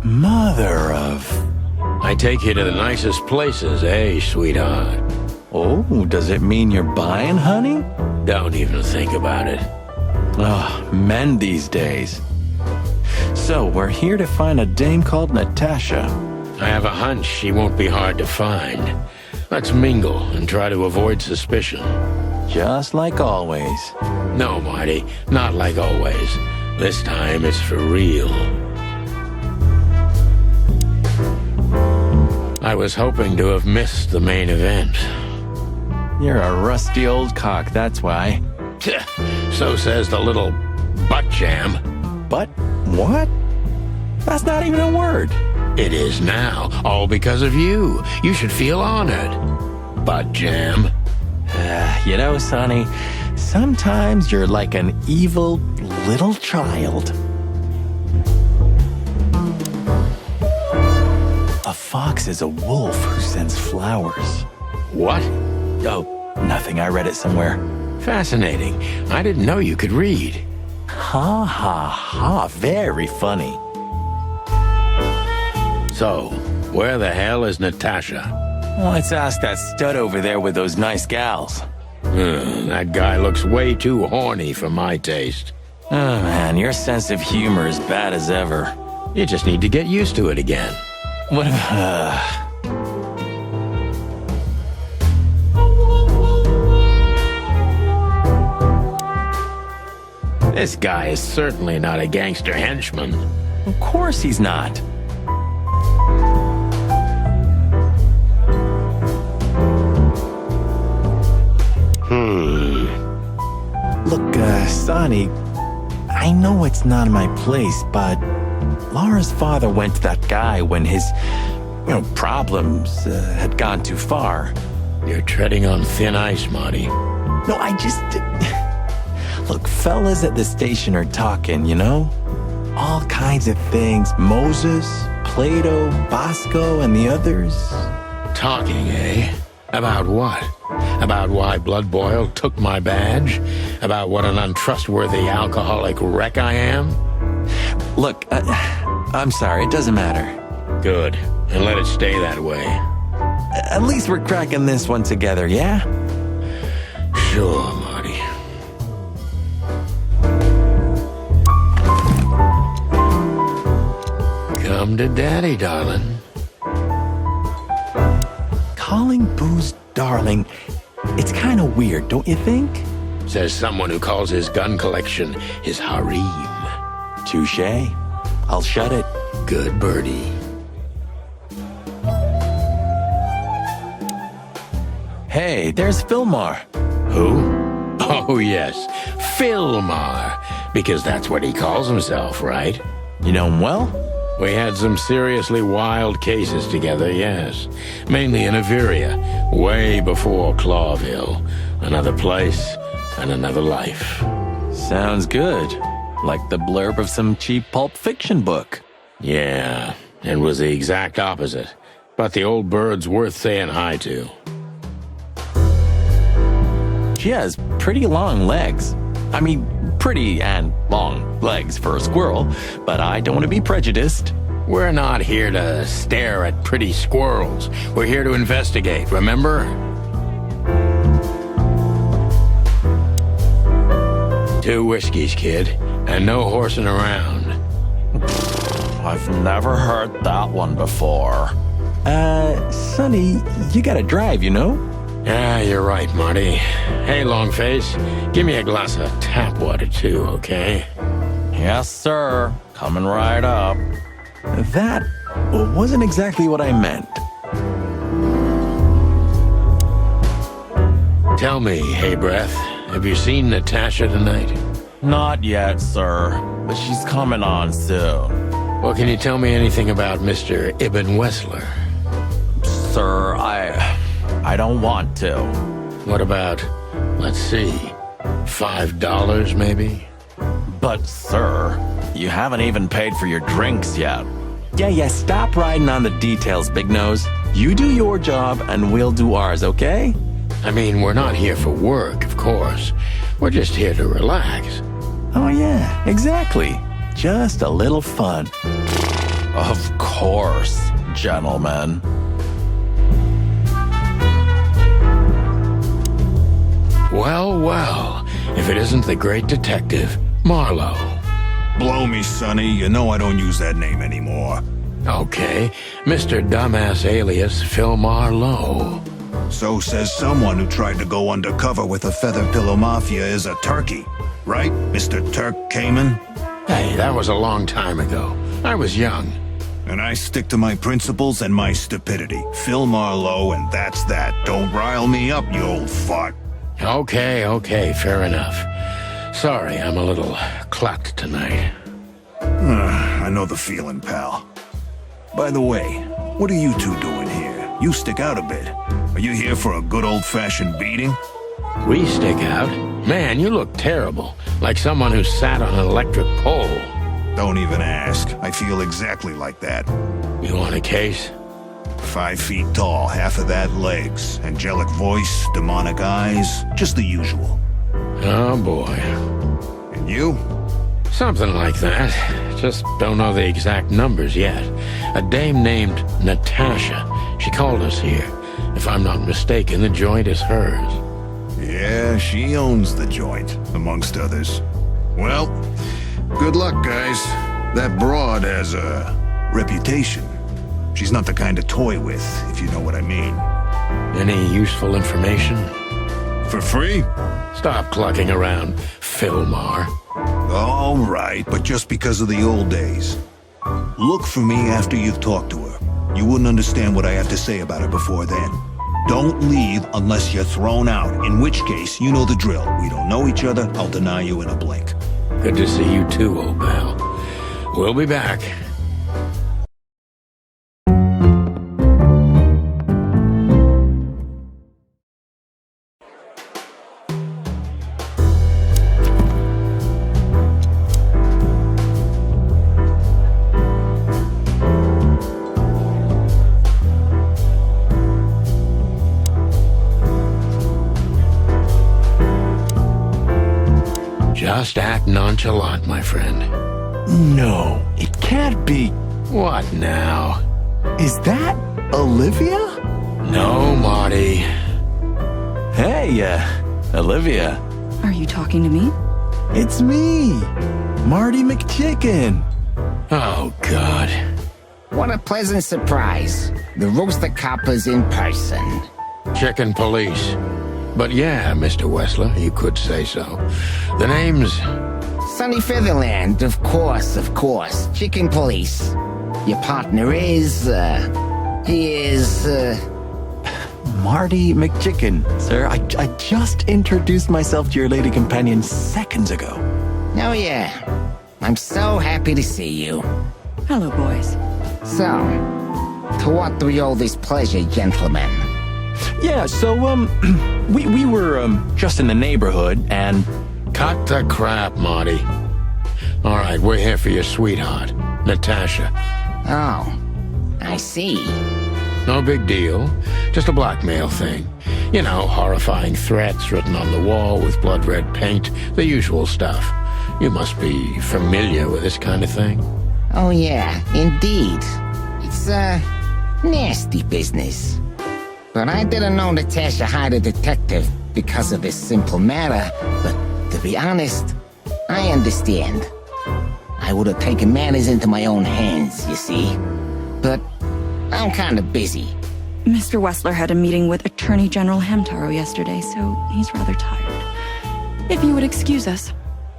Mother of... I take you to the nicest places, eh, sweetheart? Oh, does it mean you're buying, honey? Don't even think about it. Oh, men these days. So, we're here to find a dame called Natasha. I have a hunch she won't be hard to find. Let's mingle and try to avoid suspicion. Just like always. No, Marty, not like always. This time it's for real. I was hoping to have missed the main event. You're a rusty old cock, that's why. So says the little butt jam. But what? That's not even a word. It is now, all because of you. You should feel honored. Butt jam. You know, Sonny, sometimes you're like an evil little child. A fox is a wolf who sends flowers. What? Oh, nothing. I read it somewhere. Fascinating. I didn't know you could read. Ha ha ha. Very funny. So, where the hell is Natasha? Let's ask that stud over there with those nice gals. That guy looks way too horny for my taste. Oh man, your sense of humor is bad as ever. You just need to get used to it again. What This guy is certainly not a gangster henchman. Of course he's not. Look, Sonny, I know it's not my place, but Laura's father went to that guy when his, problems had gone too far. You're treading on thin ice, Marty. No, I just... Look, fellas at the station are talking, All kinds of things. Moses, Plato, Bosco, and the others. Talking, eh? About what? About why Blood Boil took my badge? About what an untrustworthy alcoholic wreck I am? Look, I'm sorry, it doesn't matter. Good, and let it stay that way. At least we're cracking this one together, yeah? Sure, Marty. Come to Daddy, darling. Calling booze darling, it's kind of weird, don't you think? Says someone who calls his gun collection his harem. Touché. I'll shut it. Good birdie. Hey, there's Philmar. Who? Oh, yes, Philmar. Because that's what he calls himself, right? You know him well? We had some seriously wild cases together, yes. Mainly in Averia, way before Clawville. Another place and another life. Sounds good. Like the blurb of some cheap pulp fiction book. Yeah, it was the exact opposite. But the old bird's worth saying hi to. She has pretty long legs. I mean, pretty and long legs for a squirrel, but I don't want to be prejudiced. We're not here to stare at pretty squirrels. We're here to investigate, remember? Two whiskeys, kid, and no horsing around. I've never heard that one before. Sonny, you gotta drive, Yeah, you're right, Marty. Hey, Longface, give me a glass of tap water, too, okay? Yes, sir. Coming right up. That wasn't exactly what I meant. Tell me, hey, Breath, have you seen Natasha tonight? Not yet, sir, but she's coming on soon. Well, can you tell me anything about Mr. Ibn Wessler? Sir, I don't want to. What about, let's see, $5 maybe? But, sir, you haven't even paid for your drinks yet. Yeah, stop riding on the details, Big Nose. You do your job, and we'll do ours, okay? I mean, we're not here for work, of course. We're just here to relax. Oh, yeah, exactly. Just a little fun. Of course, gentlemen. Well, well, if it isn't the great detective, Marlowe. Blow me, Sonny. You know I don't use that name anymore. Okay, Mr. Dumbass alias Phil Marlowe. So says someone who tried to go undercover with the Feather Pillow Mafia is a turkey. Right, Mr. Turk Kamen? Hey, that was a long time ago. I was young. And I stick to my principles and my stupidity. Phil Marlowe, and that's that. Don't rile me up, you old fart. Okay, fair enough. Sorry, I'm a little clucked tonight. I know the feeling, pal. By the way, what are you two doing here? You stick out a bit. Are you here for a good old-fashioned beating? We stick out? Man, you look terrible. Like someone who sat on an electric pole. Don't even ask. I feel exactly like that. You want a case? 5 feet tall, half of that legs. Angelic voice, demonic eyes, just the usual. Oh boy. And you? Something like that. Just don't know the exact numbers yet. A dame named Natasha. She called us here. If I'm not mistaken, the joint is hers. Yeah, she owns the joint, amongst others. Well, good luck, guys. That broad has a reputation. She's not the kind to toy with, if you know what I mean. Any useful information? For free? Stop clucking around, Philmar. All right, but just because of the old days. Look for me after you've talked to her. You wouldn't understand what I have to say about her before then. Don't leave unless you're thrown out, in which case, you know the drill. We don't know each other, I'll deny you in a blink. Good to see you too, old pal. We'll be back. Just act nonchalant, my friend. No, it can't be. What now? Is that Olivia? No, Marty. Hey, Olivia. Are you talking to me? It's me, Marty McChicken. Oh, God. What a pleasant surprise. The Rooster Copper's in person. Chicken police. But yeah, Mr. Wessler, you could say so. The name's... Sunny Featherland, of course. Chicken Police. Your partner is, he is, Marty McChicken, sir. I just introduced myself to your lady companion seconds ago. Oh yeah. I'm so happy to see you. Hello, boys. So, to what do we owe this pleasure, gentlemen? Yeah, so, we were, just in the neighborhood, and... Cut the crap, Marty. All right, we're here for your sweetheart, Natasha. Oh, I see. No big deal. Just a blackmail thing. You know, horrifying threats written on the wall with blood-red paint, the usual stuff. You must be familiar with this kind of thing. Oh yeah, indeed. It's, nasty business. But I didn't know Natasha hired a detective because of this simple matter, but to be honest, I understand. I would have taken matters into my own hands, you see. But I'm kind of busy. Mr. Wessler had a meeting with Attorney General Hamtaro yesterday, so he's rather tired. If you would excuse us.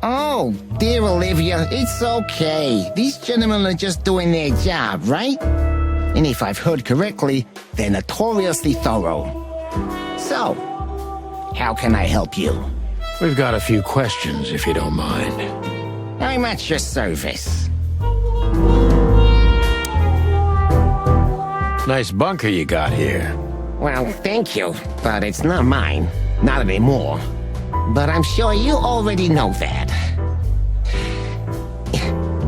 Oh, dear Olivia, it's okay. These gentlemen are just doing their job, right? And if I've heard correctly, they're notoriously thorough. So, how can I help you? We've got a few questions, if you don't mind. I'm at your service. Nice bunker you got here. Well, thank you, but it's not mine. Not anymore. But I'm sure you already know that.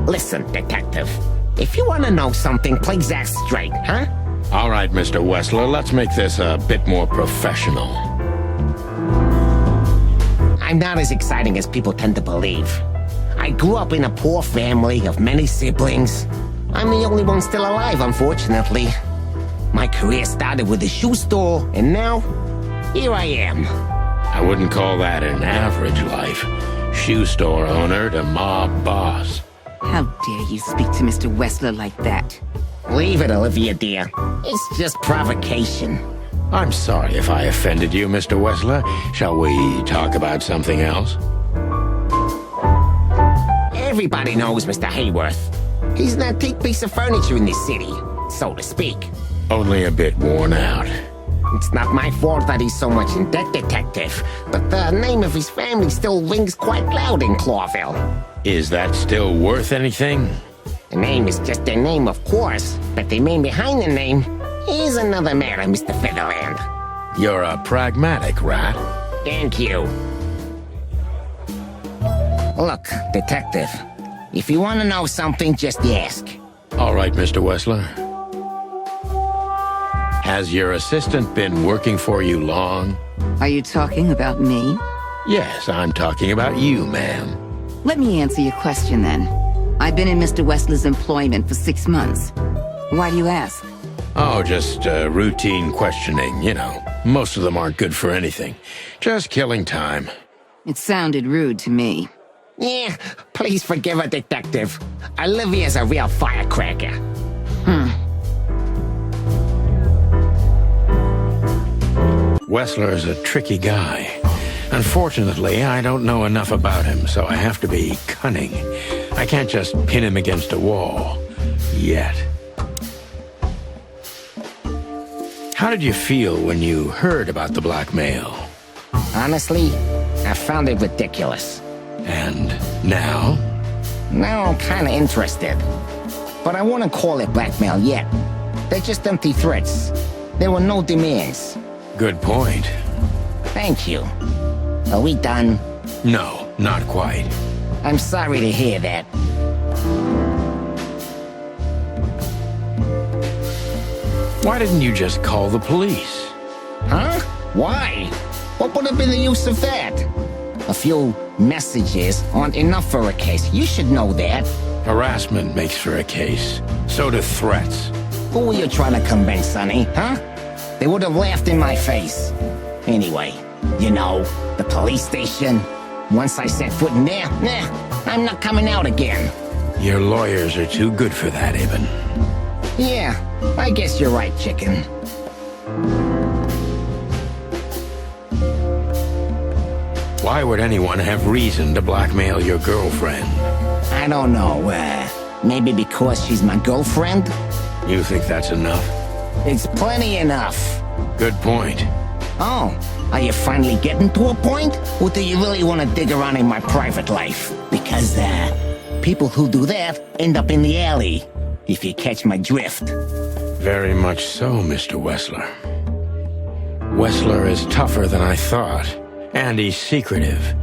Listen, detective. If you want to know something, please ask straight, huh? All right, Mr. Wessler, let's make this a bit more professional. I'm not as exciting as people tend to believe. I grew up in a poor family of many siblings. I'm the only one still alive, unfortunately. My career started with a shoe store, and now, here I am. I wouldn't call that an average life. Shoe store owner to mob boss. How dare you speak to Mr. Wessler like that? Leave it, Olivia, dear. It's just provocation. I'm sorry if I offended you, Mr. Wessler. Shall we talk about something else? Everybody knows Mr. Hayworth. He's an antique piece of furniture in this city, so to speak. Only a bit worn out. It's not my fault that he's so much in debt, Detective, but the name of his family still rings quite loud in Clawville. Is that still worth anything? The name is just their name, of course, but the man behind the name is another matter, Mr. Featherland. You're a pragmatic rat. Thank you. Look, Detective, if you want to know something, just ask. All right, Mr. Wessler. Has your assistant been working for you long? Are you talking about me? Yes, I'm talking about you, ma'am. Let me answer your question then. I've been in Mr. Wessler's employment for 6 months. Why do you ask? Oh, just routine questioning, you know. Most of them aren't good for anything. Just killing time. It sounded rude to me. Yeah, please forgive her, Detective. Olivia's a real firecracker. Wessler's a tricky guy. Unfortunately, I don't know enough about him, so I have to be cunning. I can't just pin him against a wall. Yet. How did you feel when you heard about the blackmail? Honestly, I found it ridiculous. And now? Now I'm kinda interested. But I wouldn't call it blackmail yet. They're just empty threats. There were no demands. Good point. Thank you. Are we done? No, not quite. I'm sorry to hear that. Why didn't you just call the police? Huh? Why? What would have been the use of that? A few messages aren't enough for a case. You should know that. Harassment makes for a case. So do threats. Who were you trying to convince, Sonny, huh? They would have laughed in my face. Anyway, you know, the police station. Once I set foot in there, I'm not coming out again. Your lawyers are too good for that, Ibn. Yeah, I guess you're right, chicken. Why would anyone have reason to blackmail your girlfriend? I don't know, maybe because she's my girlfriend? You think that's enough? It's plenty enough. Good point. Oh, are you finally getting to a point? Or do you really want to dig around in my private life? Because, people who do that end up in the alley, if you catch my drift. Very much so, Mr. Wessler. Wessler is tougher than I thought, and he's secretive.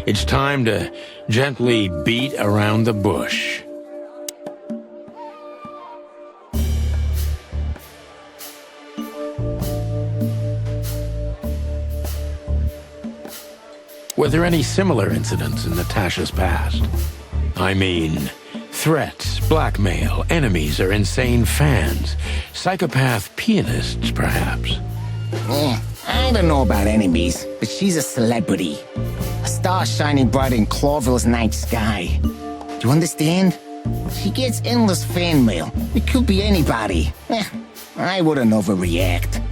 It's time to gently beat around the bush. Were there any similar incidents in Natasha's past? I mean, threats, blackmail, enemies or insane fans, psychopath pianists, perhaps. I don't know about enemies, but she's a celebrity. A star shining bright in Clawville's night sky. Do you understand? She gets endless fan mail. It could be anybody. I wouldn't overreact.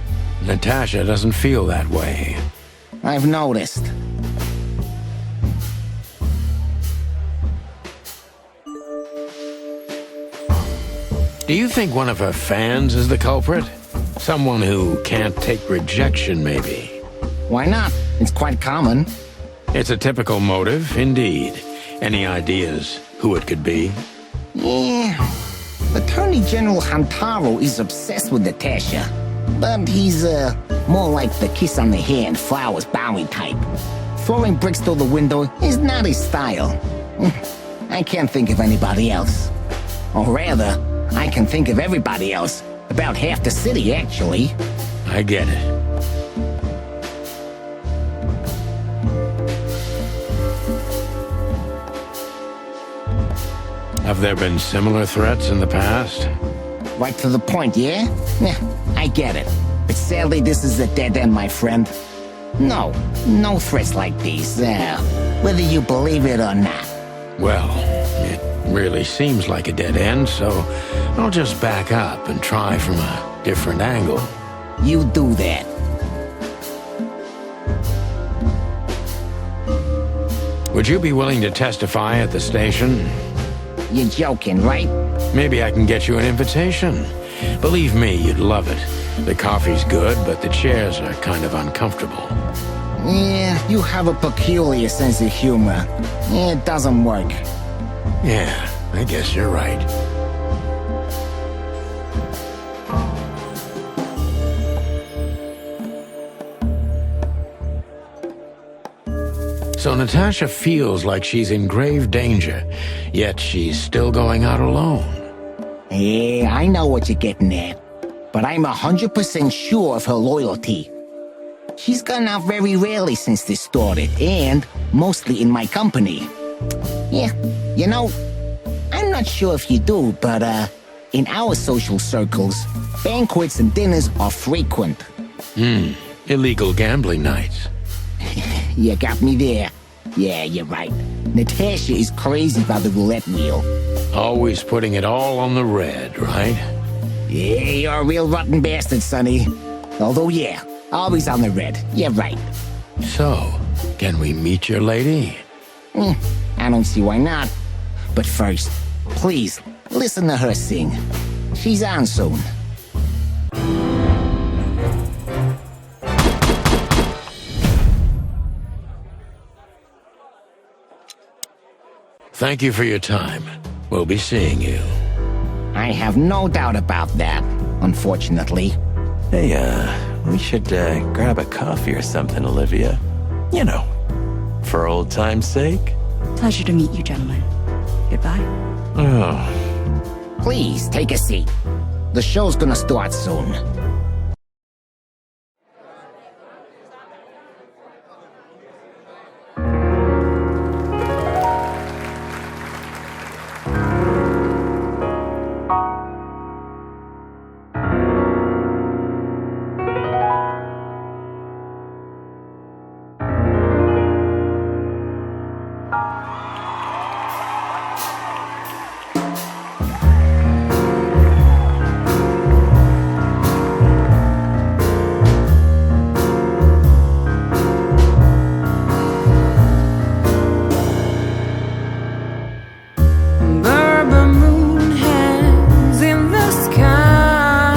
Natasha doesn't feel that way. I've noticed. Do you think one of her fans is the culprit? Someone who can't take rejection, maybe. Why not? It's quite common. It's a typical motive, indeed. Any ideas who it could be? Yeah. Attorney General Hamtaro is obsessed with Natasha. But he's, more like the kiss on the hand, flowers bowing type. Throwing bricks through the window is not his style. I can't think of anybody else. Or rather, I can think of everybody else. About half the city, actually. I get it. Have there been similar threats in the past? Right to the point, yeah? Yeah, I get it. But sadly, this is a dead end, my friend. No threats like these, whether you believe it or not. Well, it really seems like a dead end, so I'll just back up and try from a different angle. You do that. Would you be willing to testify at the station? You're joking, right? Maybe I can get you an invitation. Believe me, you'd love it. The coffee's good, but the chairs are kind of uncomfortable. Yeah, you have a peculiar sense of humor. It doesn't work. Yeah, I guess you're right. So Natasha feels like she's in grave danger, yet she's still going out alone. Yeah, I know what you're getting at. But I'm 100% sure of her loyalty. She's gone out very rarely since this started, and mostly in my company. Yeah, you know, I'm not sure if you do, but in our social circles, banquets and dinners are frequent. Illegal gambling nights. You got me there. Yeah, you're right. Natasha is crazy about the roulette wheel. Always putting it all on the red, right? Yeah, you're a real rotten bastard, Sonny. Although, yeah, always on the red. You're right. So, can we meet your lady? I don't see why not. But first, please, listen to her sing. She's on soon. Thank you for your time. We'll be seeing you. I have no doubt about that, unfortunately. Hey, we should grab a coffee or something, Olivia. You know, for old time's sake. Pleasure to meet you, gentlemen. Goodbye. Oh, Please, take a seat. The show's gonna start soon. Bourbon moon hangs in the sky.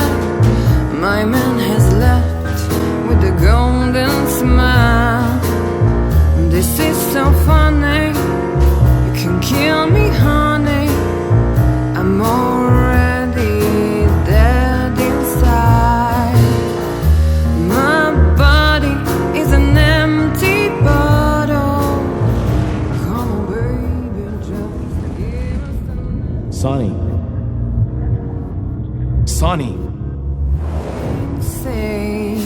My man has left with a golden smile. This is so funny. You can kill me, honey. I'm already dead inside. My body is an empty bottle. Come on, baby, just give us a Sonny. say.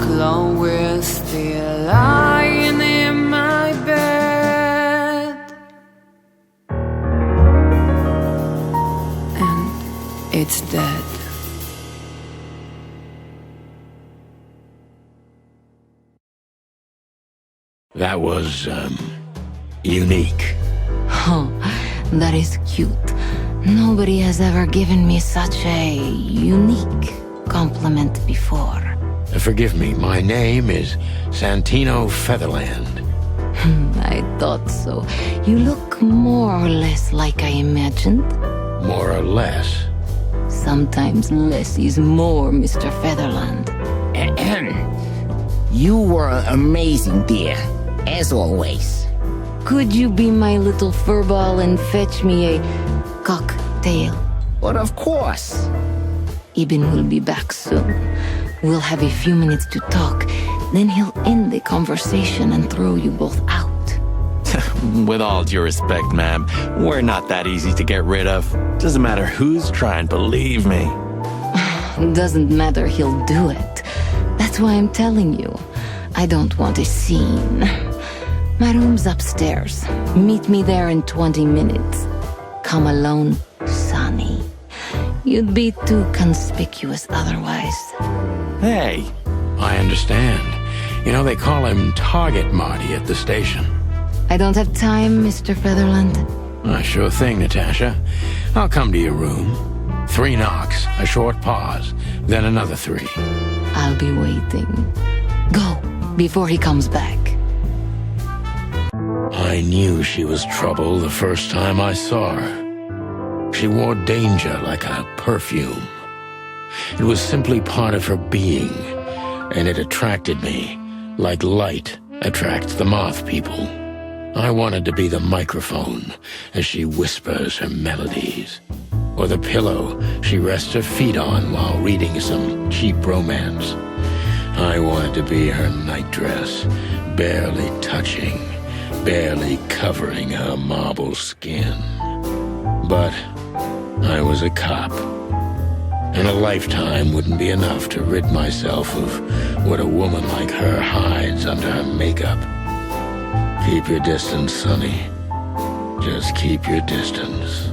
Chloe's still lying in my bed, and it's dead. That was, unique. Oh, that is cute. Nobody has ever given me such a unique compliment before. Forgive me, my name is Santino Featherland. I thought so. You look more or less like I imagined. More or less. Sometimes less is more, Mr. Featherland. You were amazing, dear. As always. Could you be my little furball and fetch me a cocktail? But of course. Ibn will be back soon. We'll have a few minutes to talk. Then he'll end the conversation and throw you both out. With all due respect, ma'am, we're not that easy to get rid of. Doesn't matter who's trying, believe me. Doesn't matter, he'll do it. That's why I'm telling you. I don't want a scene. My room's upstairs. Meet me there in 20 minutes. come alone, Sonny. You'd be too conspicuous otherwise. Hey, I understand. You know, they call him Target Marty at the station. I don't have time, Mr. Featherland. Sure thing, Natasha. I'll come to your room. 3 knocks, a short pause, then another 3. I'll be waiting. Go, before he comes back. I knew she was trouble the first time I saw her. She wore danger like a perfume. It was simply part of her being, and it attracted me, like light attracts the moth people. I wanted to be the microphone as she whispers her melodies, or the pillow she rests her feet on while reading some cheap romance. I wanted to be her nightdress, barely touching, barely covering her marble skin. But I was a cop, and a lifetime wouldn't be enough to rid myself of what a woman like her hides under her makeup. Keep your distance, Sonny. Just keep your distance.